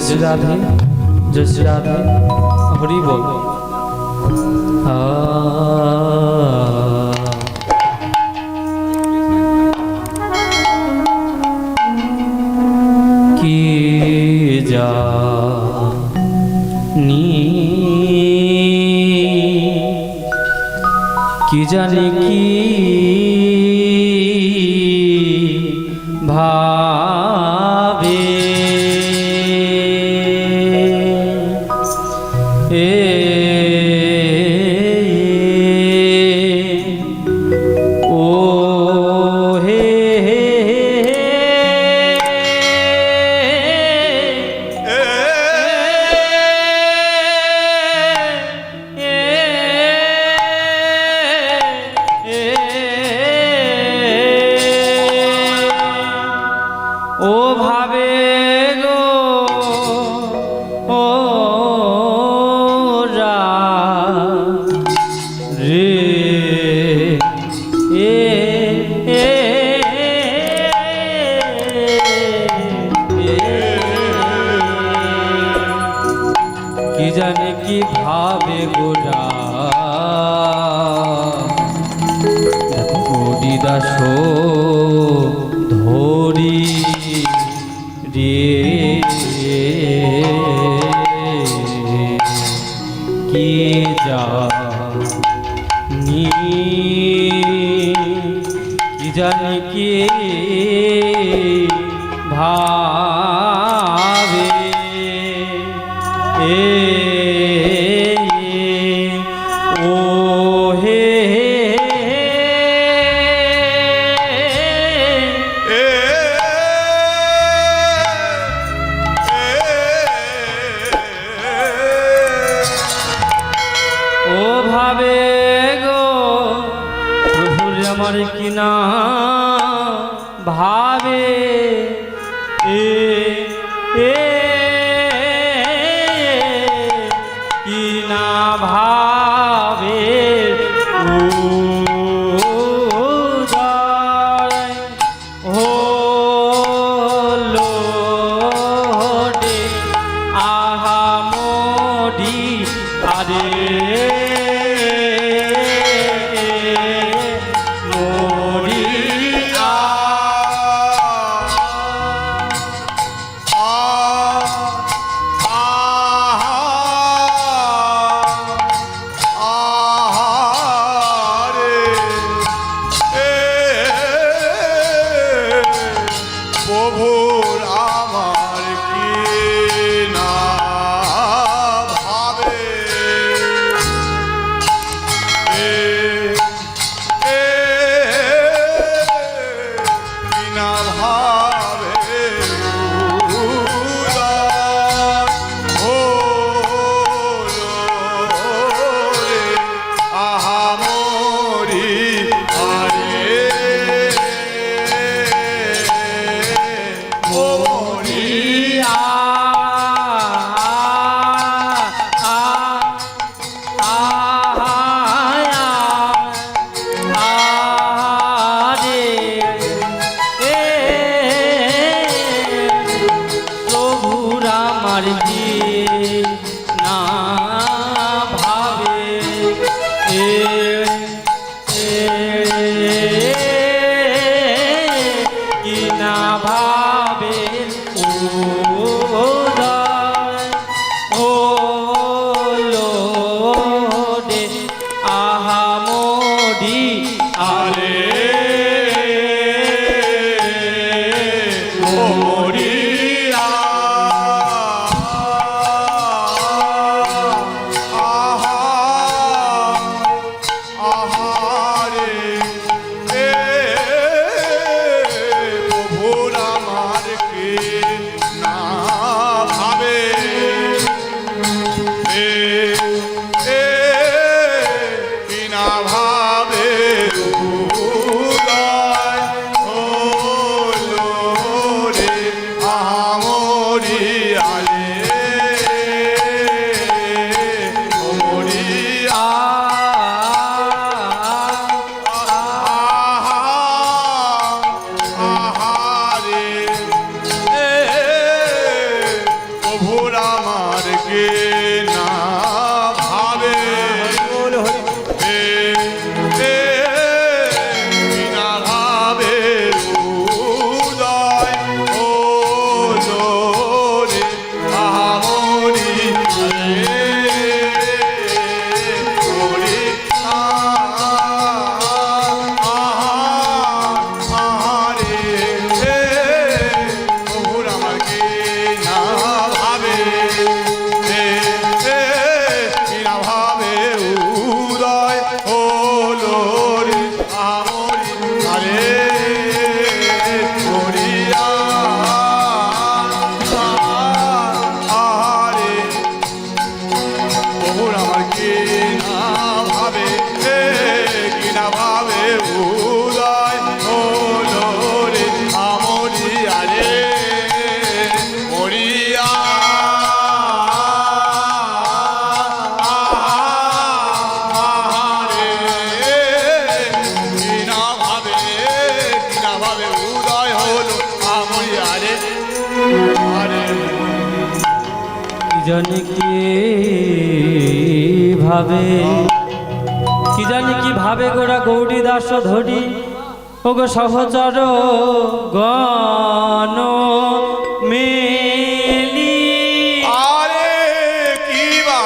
श्री राधे, जय श्री राधे, हरि बोल। की जानी की जाने की भावे की जाने की भावे गोरा गोरी दासो धोरी रे की जानी की जाने की भावे আমার কিনা ভাবে কিনা ভাবে হলো রে আহা মোডি আরে ভাবে জানি কি ভাবে গোরা গৌরী দাস ধরি ও গো সহচর গণ মেলি আরে কি বা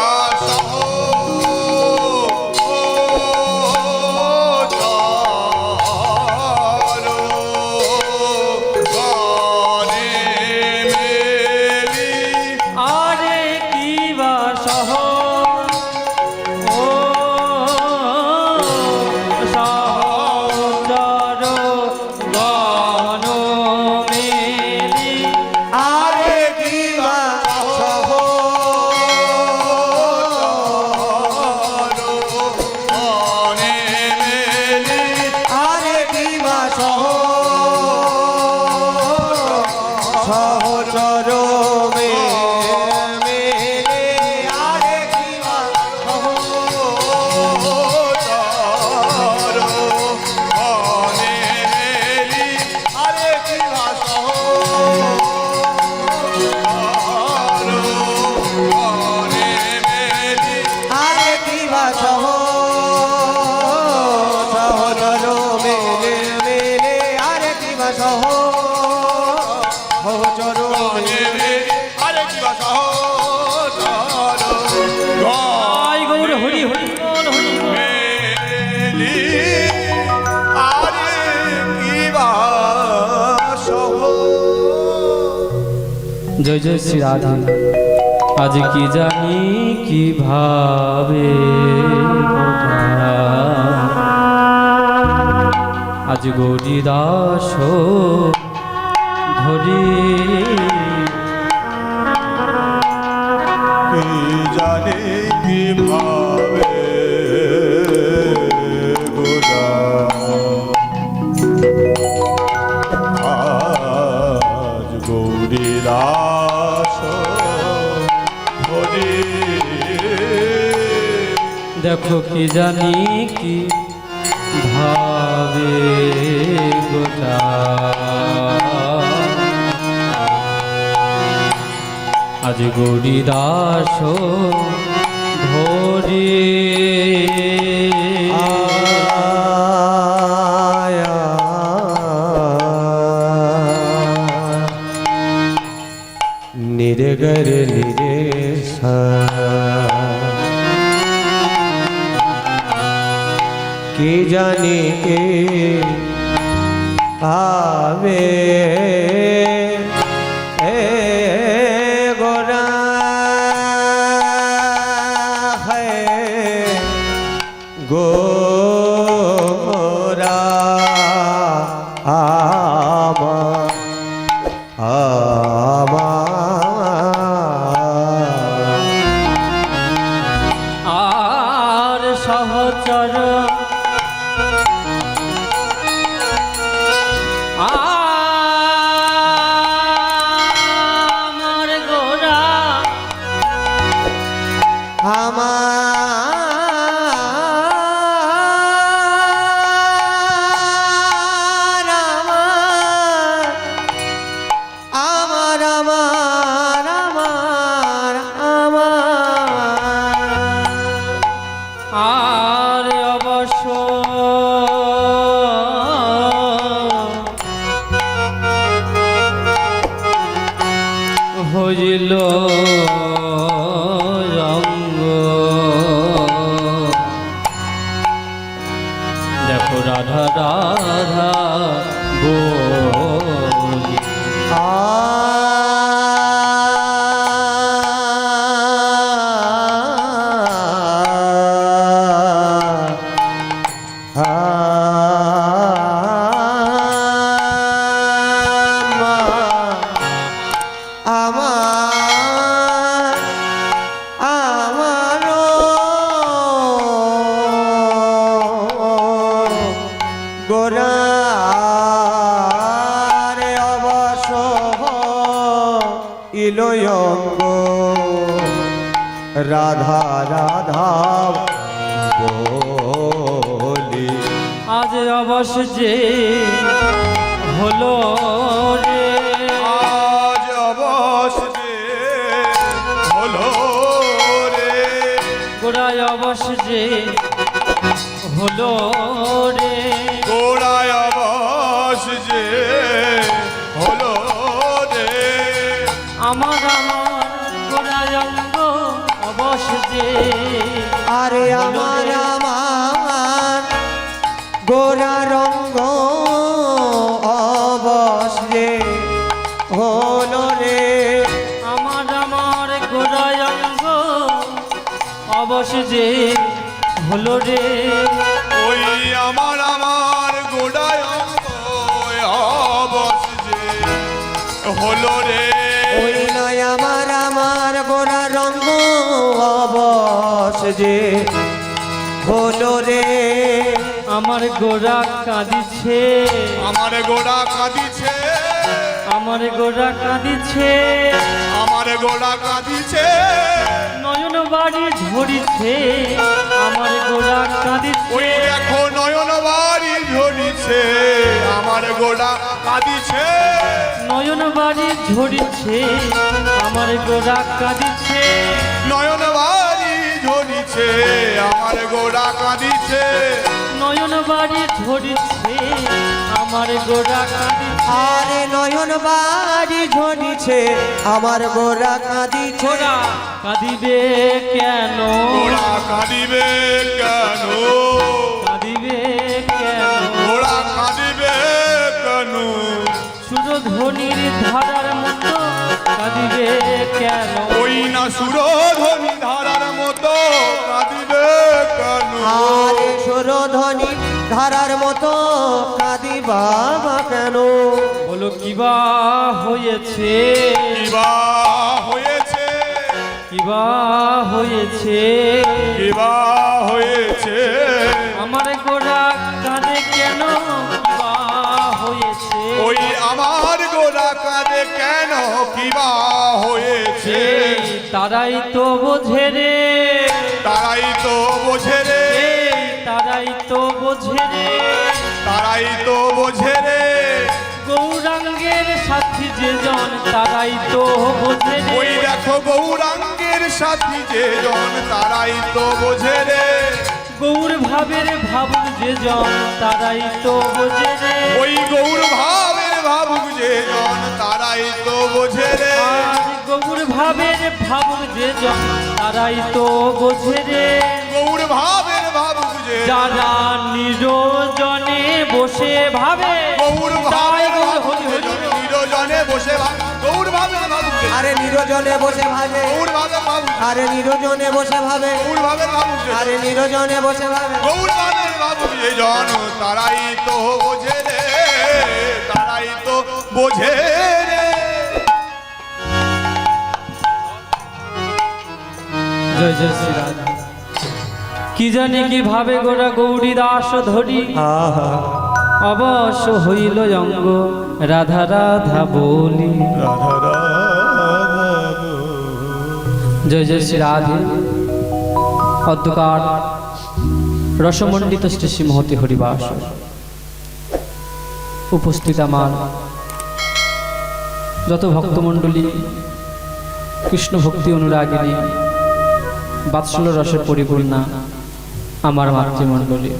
জয় জয় শ্রী রাধে। আজ কি জানি কিভাবে আজ গৌরী দাস ধরি জানি কিভাবে আজ গৌরী দাস ধরি দেখো কি জানি কি ভাবে গোটা আজ গৌরী দাস ধরি নিরগর নিরে কে জানে কে আবে গোরা গোরা আর সহচর আমার গোরা আর অবশ্য হইল অঙ্গ দেখো রাধা রাধা বলি গোরারে অবশ্য ইলয়ঙ্গ রাধা রাধা বলি আজ অবশ্য যে হলো রে আজ অবশ্য হলো হলো রে গোড়ায় অবশ যে হলো রে আমার গোড়ায় অঙ্গ অবশ যে আরে আমার গোরা রঙ্গ অবশ্যে হলো রে আমার গোড়ায় অঙ্গ অবশ যে হলো রে ওই আমার গোড়ায় অঙ্গ অবশ যে হলো রে ওই নয় আমার গোরা রঙ্গ অবশ্যে হলো রে আমার গোড়া কাঁদিছে আমার গোড়া কাঁদিছে আমার গোড়া কাঁদিছে আমার গোড়া কাঁদিছে নয়ন বাড়ি ঝরিছে আমার গোড়া কাঁদিছে ওই দেখো নয়ন বাড়ি ঝরিছে আমার গোড়া কাঁদিছে নয়ন বাড়ি ঝরিছে আমার গোড়া কাঁদিছে নয়ন বাড়ি ঝরিছে আমার গোড়া কাঁদিছে নয়ন বাড়ি ঝরিছে আমার গোড়া কাঁদিছে আরে নয়ন বাড়ি ঝরিছে আমার গোরা কাঁদিছে গোড়া কাঁদিবে কেন গোড়া কাঁদিবে কেন কাঁদিবে কেন গোড়া কাঁদিবে কেন সুরধ্বনির ধারার মতো কাঁদিবে কেন ওই না সুরধ্বনি ধারার মতো কাঁদিবে কেন আরে সুরধ্বনি ধারার মতো কাঁদি বাবা কেন বলো কিবা হয়েছে কিবা হয়েছে কিবা হয়েছে কিবা হয়েছে আমার গোড়া কাঁদে কেন কিবা হয়েছে ওই আমার গোড়া কাঁদে কেন কিবা হয়েছে এই তারাই তো বোঝে রে তারাই তো বোঝে রে এই তারাই তো বোঝে রে তারাই তো বোঝে রে গৌরাঙ্গের সাথী যে জন তারাই তো বোঝে ওই রে দেখো গৌরাঙ্গের সাথী যে জন তারাই তো বোঝে রে গৌর ভাবের ভাবুক যে জন তারাই তো বোঝে রে ওই গৌর ভাবের ভাবুক যে জন তারাই তো বোঝে রে আর গৌর ভাবের ভাবুক যে জন তারাই তো বোঝে রে গৌর ভাবের ভাবুক যে যারা নিরজনে বসে ভাবে গৌর তাই ভাবের গৌর ভাবুক হরি যে হরি জন নিরজনে বসে গৌর ভাবের ভাবুক যে আরে নিরজনে বসে ভাবে গৌর ভাবের ভাবুক আরে নিরজনে বসে ভাবে গৌর ভাবের ভাবুক যে আরে নিরজনে বসে ভাবে গৌর ভাবের ভাবুক যে জন তারাই তো বোঝে রে তারাই তো বোঝে রে জয় জয় শ্রী রাধা কি জানি কিভাবে গোরা গৌরী দাস ধরি আহা অবশ্য হইল অঙ্গ রাধা রাধা বলি রাধা রাধা জয় জয় শ্রী রাধে অধ্যকার রসমণ্ডিত শ্রী শ্রী মহতি হরিবাস উপস্থিত আমার যত ভক্তমণ্ডলী কৃষ্ণ ভক্তি অনুরাগিনী বাৎসল্য রসের পরিপূর্ণা আমার মাতৃমণ্ডলী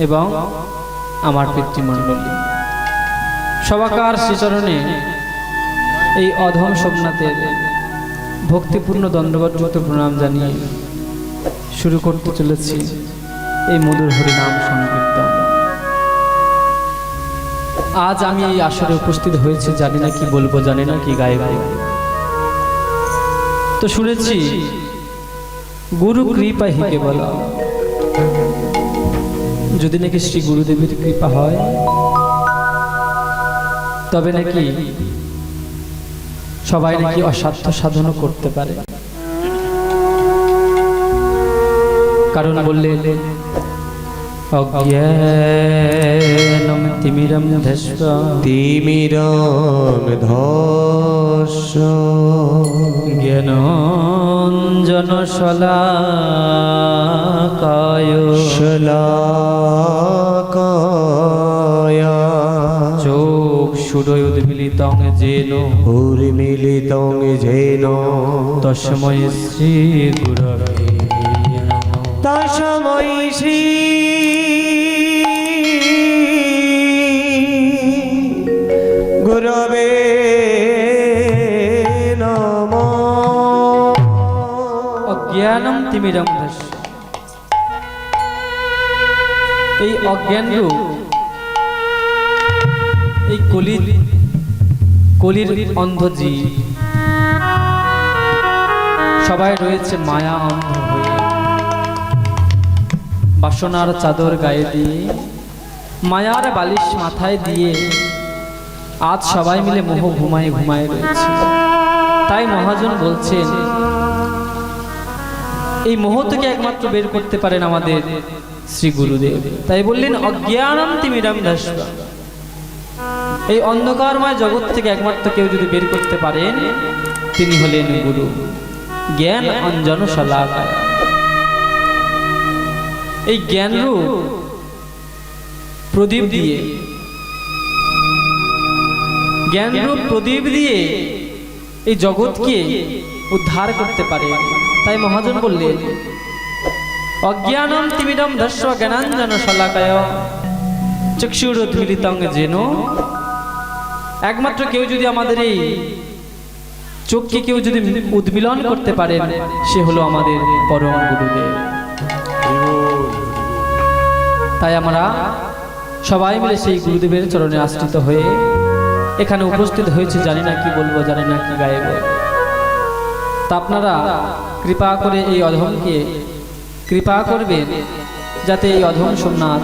এবং আমার পিতৃমণ্ডলী সবাকার শ্রীচরণে এই অধম সোমনাথের ভক্তিপূর্ণ দণ্ডবৎযুক্ত প্রণাম জানিয়ে শুরু করতে চলেছি এই মধুর হরিনাম সংকীর্তন। আজ আমি এই আসরে উপস্থিত হয়েছি, জানি না কি বলবো, জানি না কি গাইব। তো শুনেছি গুরু কৃপা হিকে বলা, যদি নাকি শ্রী গুরুদেবের কৃপা হয় তবে নাকি সবাই নাকি অসাধ্য সাধনও করতে পারে। কারণ বললে অজ্ঞানম তিমিরম ধস্ব তিমিরম ধস্য জ্ঞানঞ্জন শলাকায় শলাকায়া চোখ সুরয় উদ্মিলিতং যেন উর্মিলিতং যেন তস্মৈ শ্রী গুরবে নমঃ। তস্মৈ শ্রী তিমিরং ধস্য। এই অজ্ঞান রূপ এই কলির অন্ধ জীব সবাই রয়েছে মায়া অন্ধ হয়ে, বাসনার চাদর গায়ে দিয়ে, মায়ার বালিশ মাথায় দিয়ে আজ সবাই মিলে মোহ ঘুমায় ঘুমায় রয়েছে। তাই মহাজন বলছেন এই মোহ থেকে একমাত্র বের করতে পারেন আমাদের শ্রী গুরুদেব। তাই বললেন অজ্ঞানম তিমিরং ধস্য। এই অন্ধকারময় জগৎ থেকে একমাত্র কেউ যদি বের করতে পারেন তিনি হলেন গুরু। জ্ঞান অঞ্জন শলাকায়। এই জ্ঞান রূপ প্রদীপ দিয়ে, জ্ঞান রূপ প্রদীপ দিয়ে এই জগৎকে উদ্ধার করতে পারে। তাই মহাজন বললেন অজ্ঞানম তিমিরং ধস্য জ্ঞানাঞ্জন শলাকায় চক্ষুরোন্মিলিতং যেন। একমাত্র কেউ যদি আমাদের এই চোখকে কেউ যদি উদ্মিলন করতে পারেন সে হলো আমাদের পরম গুরুদেব। তাই আমরা সবাই মিলে সেই গুরুদেবের চরণে আশ্রিত হয়ে এখানে উপস্থিত হয়েছে। জানি না কি বলবো, জানি না কি গাইব। তা আপনারা কৃপা করে এই অধমকে কৃপা করবেন যাতে এই অধম সোমনাথ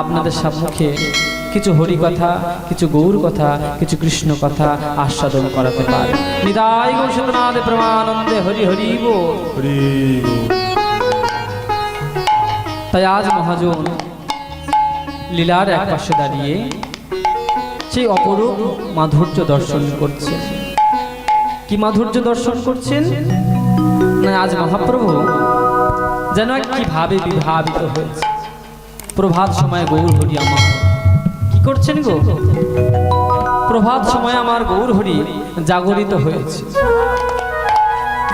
আপনাদের সম্মুখে কিছু হরি কথা, কিছু গৌর কথা, কিছু কৃষ্ণ কথা আস্বাদন করাতে পারে। নিতাই গৌর সত্যনাথ প্রেমানন্দে হরি হরি বল। তাই আজ মহাজন লীলার এক পাশে দাঁড়িয়ে সেই অপরূপ মাধুর্য দর্শন করছেন। কি মাধুর্য দর্শন করছেন না, আজ মহাপ্রভু যেন কিভাবে বিভাবিত হয়েছে। প্রভাত সময় গৌর হরি আমার কি করছেন গো? প্রভাত সময় আমার গৌর হরি জাগরিত হয়েছে।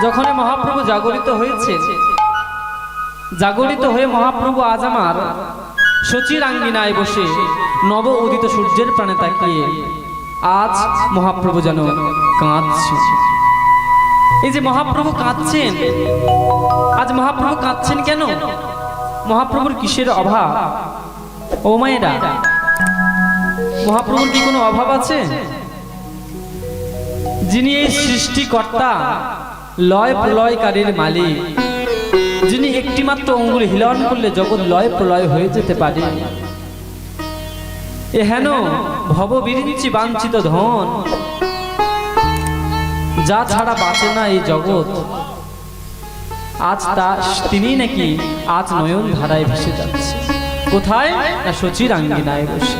যখন মহাপ্রভু জাগরিত হয়েছে, জাগরিত হয়ে মহাপ্রভু আজ আমার শচীর আঙ্গিনায় বসে নব উদিত সূর্যের প্রাণে তাকিয়ে আজ মহাপ্রভু যেন কাঁদছে। এই যে মহাপ্রভু কাঁদছেন, আজ মহাপ্রভু কাঁদছেন কেন? মহাপ্রভুর কিসের অভাব? ও মায়েরা, মহাপ্রভুর কি কোনো অভাব আছে? যিনি এই সৃষ্টিকর্তা, লয় প্রলয়কারীর মালিক, যিনি একটি মাত্র অঙ্গুল হিলন করলে জগৎ লয় প্রলয় হয়ে যেতে পারে, এ হেন ভব বিরিঞ্চি বাঞ্ছিত ধন যা ছাড়া বাঁচে না এই জগৎ, আজ তা তিনি নাকি আজ নয়ন ধারায় ভেসে যাচ্ছে। কোথায় না শচীর আঙ্গিনায় বসে।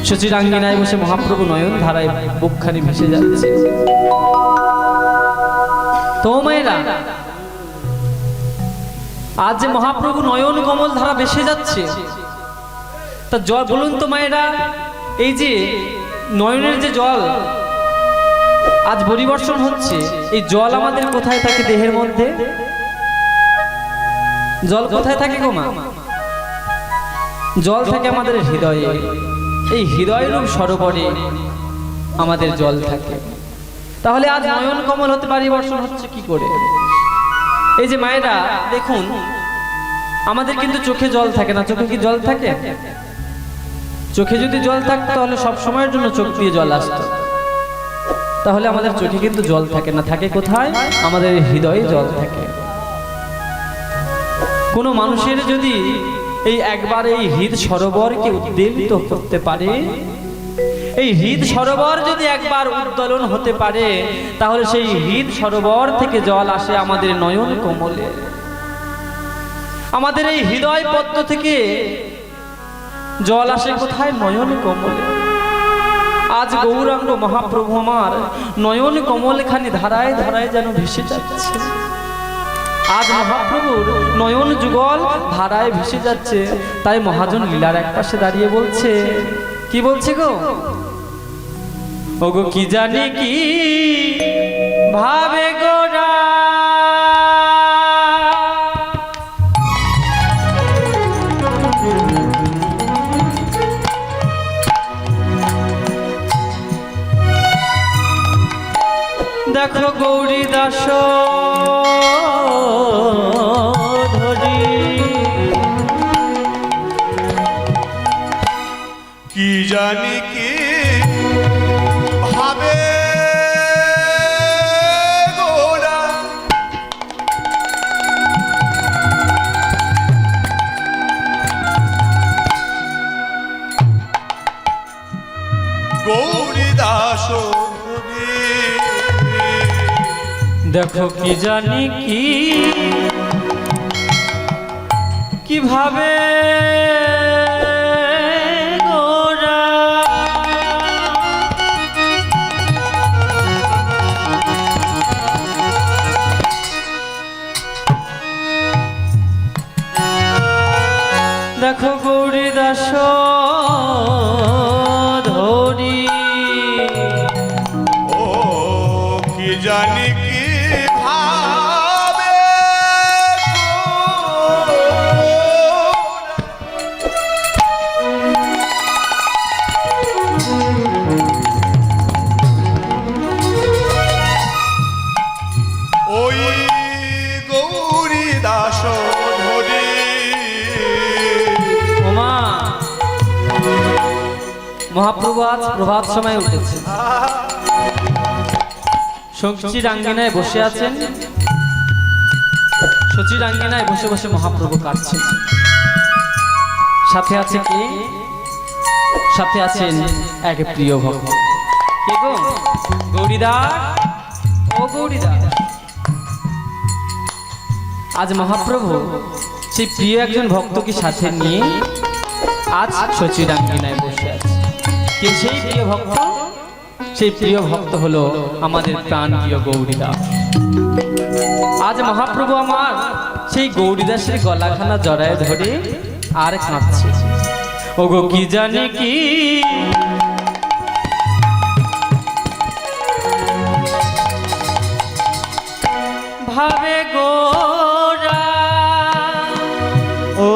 শচীর আঙ্গিনায় বসে মহাপ্রভু নয়ন ধারায় বুকখানি ভেসে যাচ্ছে। তো মায়েরা, আজ যে মহাপ্রভু নয়ন কমল ধারা ভেসে যাচ্ছে, তা জল বলুন তো মায়েরা, এই যে নয়নের যে জল আজ পরিবর্ষণ হচ্ছে, এই জল আমাদের কোথায় থাকে? দেহের মধ্যে জল কোথায় থাকে গো মা? জল থাকে আমাদের হৃদয়ে। এই হৃদয় রূপ সরোবরে আমাদের জল থাকে। তাহলে আজ নয়ন কমল হতে পরিবর্ষণ হচ্ছে কি করে? এই যে মায়েরা দেখুন, আমাদের কিন্তু চোখে জল থাকে না। চোখে কি জল থাকে? চোখে যদি জল থাকতো তাহলে সব সময়ের জন্য চোখ দিয়ে জল আসতো। তাহলে আমাদের চোখে কিন্তু জল থাকে না। থাকে কোথায়? আমাদের হৃদয়ে জল থাকে। কোনো মানুষের যদি এই একবার এই হৃদ সরোবরকে উদ্বেলিত করতে পারে, এই হৃদ সরোবর যদি একবার উদ্দোলন হতে পারে, তাহলে সেই হৃদ সরোবর থেকে জল আসে আমাদের নয়ন কমলে। আমাদের এই হৃদয় পদ্ম থেকে জল আসে কোথায়? নয়ন কমলে। আজ গৌরাঙ্গ মহাপ্রভু আমার নয়ন কমল খানি ধারায় ধারায় যেন ভেসে যাচ্ছে। আজ মহাপ্রভুর নয়ন যুগল ধারায় ভেসে যাচ্ছে। তাই মহাজন লীলার এক পাশে দাঁড়িয়ে বলছে, কি বলছে গো? ওগো কি জানি কি ভাবে গোরা, দেখো গৌরী দাস জানি কি ভাবে গোরা গৌরী দাস দেখো কি জানি কি কিভাবে গোরা দেখো গৌরী দাস ধরি ও কি জানি কি ভাবে ওই গৌরী দাস ধরি ওমা মহাপ্রভু আজ প্রভাত সময় উঠেছে, সচির আঙ্গিনায় বসে আছেন, সচির আঙ্গিনায় বসে বসে মহাপ্রভু কাটছেন। সাথে আছে কে? সাথে আছেন এক প্রিয় ভক্ত। কে গো? গৌরীদা, ও গৌরীদা। আজ মহাপ্রভু সেই প্রিয় একজন ভক্তকে সাথে নিয়ে আজ সচির আঙ্গিনায় বসে আছে। কে সেই প্রিয় ভক্ত? সেই প্রিয় ভক্ত হলো আমাদের প্রাণ প্রিয় গৌরীদাস। আজ মহাপ্রভু আমার সেই গৌরীদাসের গলাখানা জড়ায় ধরে আর কাঁদছে। ওগো কি জানি কি ভাবে গোরা ও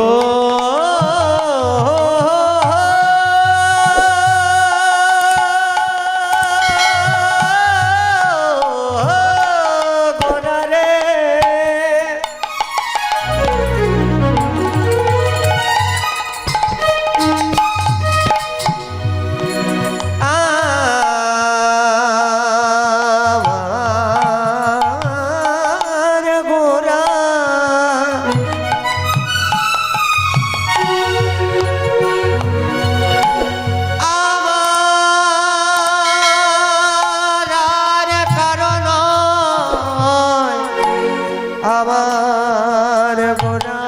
গোরা রে আমার গোরা আমার আর কারণ আমার গোরা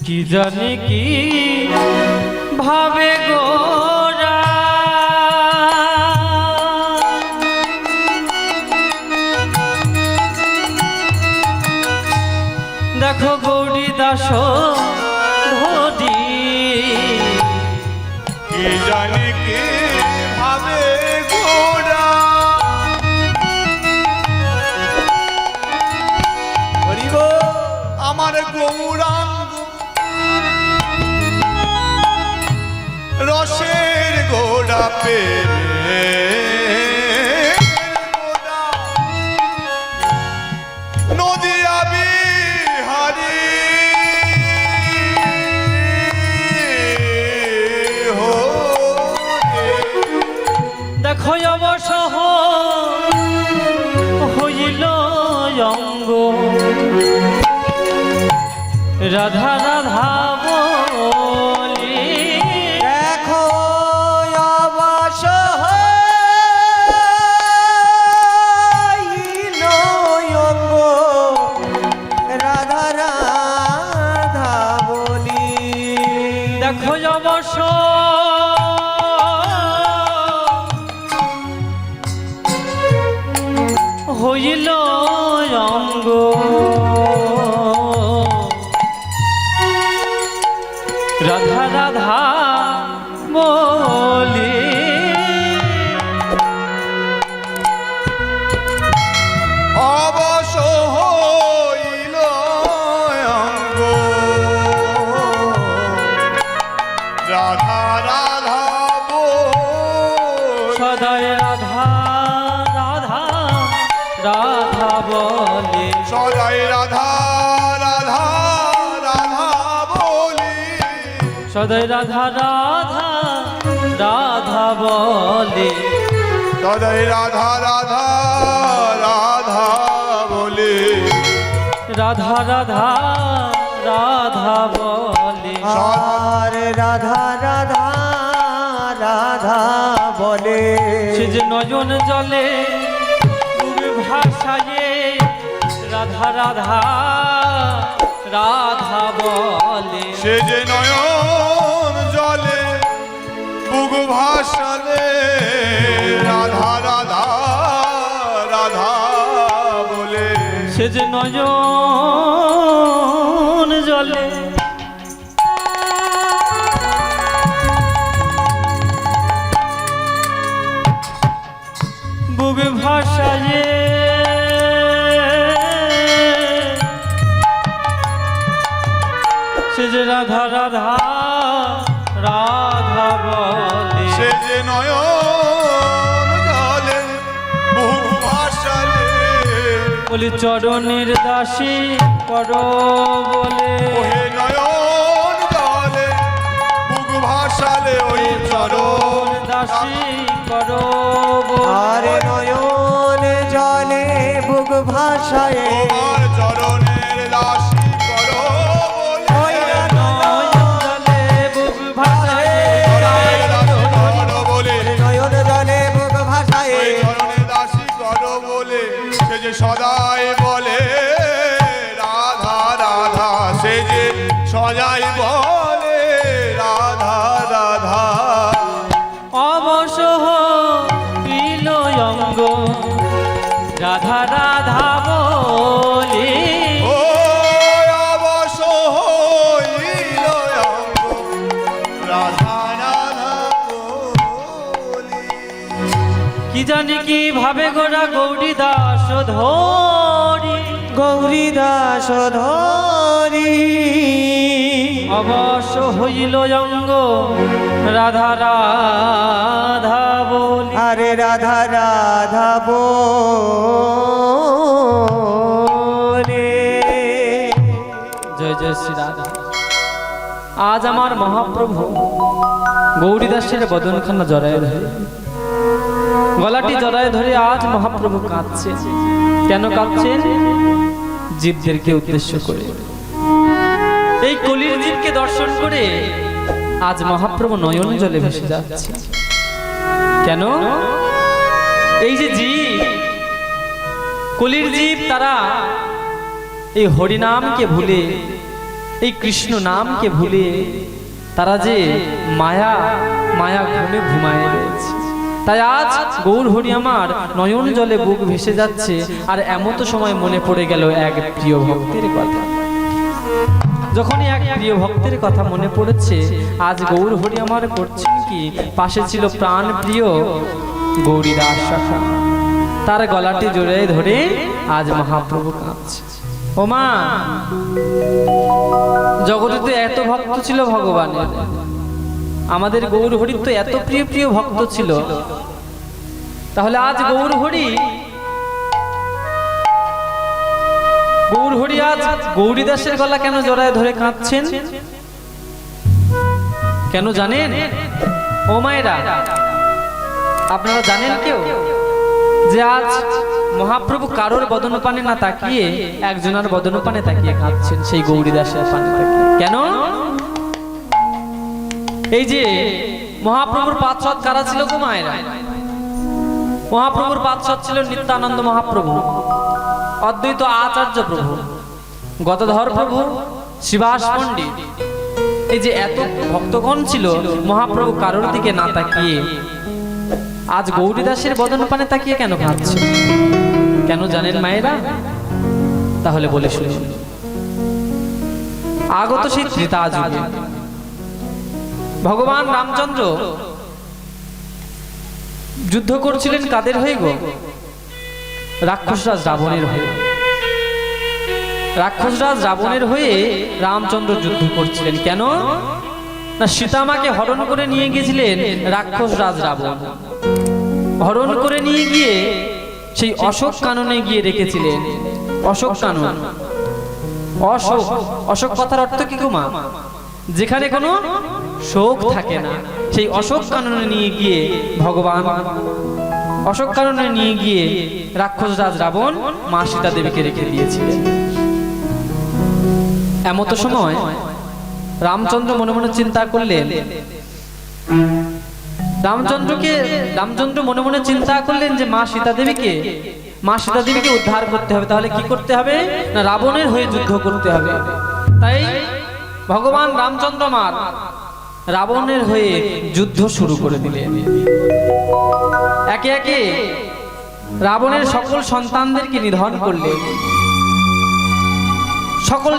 কি জানি কি ভাবে গোরা দেখো গৌরী দাস ধরি কি জানি কি ভাবে গোরা হরিব আমার গৌরাঙ্গ রসের গোড়া পেরে নদিয়া বিহারি হো দেখো অবসহ হইল অঙ্গ রাধা রাধা বলি দেখো অবশ হইল অঙ্গ রাধা রাধা বলি দেখো অবশ্য হইল অঙ্গ রাধা রাধা বলি অবশ হইল অঙ্গ রাধা রাধা বল সদায় রাধা রাধা রাধা বলে সদাই রাধা রাধা রাধা বলি সদয় রাধা রাধা রাধা বলে, সদয় রাধা রাধা রাধা বলে, রাধা রাধা রাধা বলে, আর রাধা রাধা রাধা বলে। সে যে নয়ন জলে বুক ভাসায়ে রাধা রাধা রাধা বলে, সে যে নয়ন জলে বুক ভাসালে রাধা রাধা রাধা বলে, সে যে নয়ন জলে বুক ভাসায়ে সে যে রাধা রাধা রাধা বলে, সে যে নয়ন জলে বুক ভাসালে বলি চরণের দাসী কর বলে, ওহে নয়ন জলে বুক ভাসালে ওই চরণ দাসী কর বলে, আরে নয়ন জলে বুক ভাসায় তোমার চরণের দাসী করো বলে, ওই নয়ন জলে বুক ভাসায় চরণের দাসী করো বলে, নয়ন জলে বুক ভাসায় ওই চরণের দাসী করো বলে, সে যে সদাই বলে রাধা রাধা, সে যে সদাই বলে রাধা রাধা, অবশ হইল অঙ্গ রাধা রাধা বলে, ও অবশ হইল অঙ্গ রাধা রাধা বলি। কি জানি কি ভাবে গোরা গৌরী দাস ধরি, গৌরী দাস ধরি অবশ্য হইল অঙ্গ রাধা রাধা বলি, আরে রাধা রাধা বলে। জয় জয় শ্রী রাধা। আজ আমার মহাপ্রভু গৌরীদাসের বদনখানা জড়ায় ধরে, গলাটি জড়ায় ধরে আজ মহাপ্রভু কাঁদছে। কেন কাঁদছেন? জীবদেরকে উদ্দেশ্য করে, এই কলির জীবকে দর্শন করে আজ মহাপ্রভু নয়ন জলে ভেসে যাচ্ছে। কেন? এই যে জীব, কলির জীব, তারা এই হরিনামকে ভুলে, এই কৃষ্ণ নামকে ভুলে তারা যে মায়া মায়া ঘুমে ঘুমায় রয়েছে। তাই আজ গৌর হরি আমার নয়ন জলে বুক ভেসে যাচ্ছে। আর এমত সময় মনে পড়ে গেল এক প্রিয় ভক্তের কথা। যখনই এক প্রিয় ভক্তের কথা মনে পড়েছে, আজ গৌর হরি আমার করছেন কি, পাশে ছিল প্রাণ প্রিয় গৌরীদাস শাখা, তার গলাটি জড়িয়ে ধরে আজ মহাপ্রভু কাঁদছে। ও মা, জগতে তো এত ভক্ত ছিল ভগবানের, আমাদের গৌর হরির তো এত প্রিয় প্রিয় ভক্ত ছিল, তাহলে আজ গৌর হরি আজ গৌরীদাসের গলা কেন জড়ায় ধরে কাঁদছেন? কেন জানেন? ও মায়েরা, আপনারা জানেন কেউ যে আজ মহাপ্রভু কারোর বদনপানে না তাকিয়ে একজনের বদনপানে তাকিয়ে কাঁদছেন, সেই গৌরীদাসের পানে তাকিয়ে? কেন? এই যে মহাপ্রভুর পাঁচশত কারা ছিল গো মায়েরা? মহাপ্রভুর পাঁচশত ছিল নিত্যানন্দ মহাপ্রভু, অদ্বৈত আচার্য প্রভু, গদাধর প্রভু, শিবাস পণ্ডিত। এই যে এত ভক্তগণ ছিল, মহাপ্রভু কারোর দিকে না তাকিয়ে আজ গৌরীদাসের বদনপানে তাকিয়ে কেন কাঁদছে? কেন জানেন মায়েরা? তাহলে বলে শুনুন। আগত সেই ত্রেতা যুগে ভগবান রামচন্দ্র যুদ্ধ করছিলেন কাদের হয়ে গো? রাক্ষসরাজ রাবণের হয়ে। রাক্ষসরাজ রাবণের হয়ে রামচন্দ্র যুদ্ধ করছিলেন। কেন না, সীতামাকে হরণ করে নিয়ে গিয়েছিলেন রাক্ষসরাজ রাবণ। হরণ করে নিয়ে গিয়ে সেই অশোক কাননে গিয়ে রেখেছিলেন। অশোক কানন, অশোক, অশোক কথার অর্থ কি গো মা? যেখানে কোনো শোক থাকে না, সেই অশোক কাননে নিয়ে গিয়ে ভগবান অশোক কাননে নিয়ে গিয়ে রাক্ষস রাজ রাবণ মা সীতা দেবীকে রেখে দিয়েছিলেন। এমত সময় রামচন্দ্র মনে মনে চিন্তা করলেন, রামচন্দ্র মনে মনে চিন্তা করলেন যে মা সীতা দেবীকে উদ্ধার করতে হবে। তাহলে কি করতে হবে না, রাবণের হয়ে যুদ্ধ করতে হবে। তাই ভগবান রামচন্দ্র মা রাবণের হয়ে যুদ্ধ শুরু করে দিলেন। একে একে রাবণের সকল সন্তানদেরকে নিধন করলেন। সকল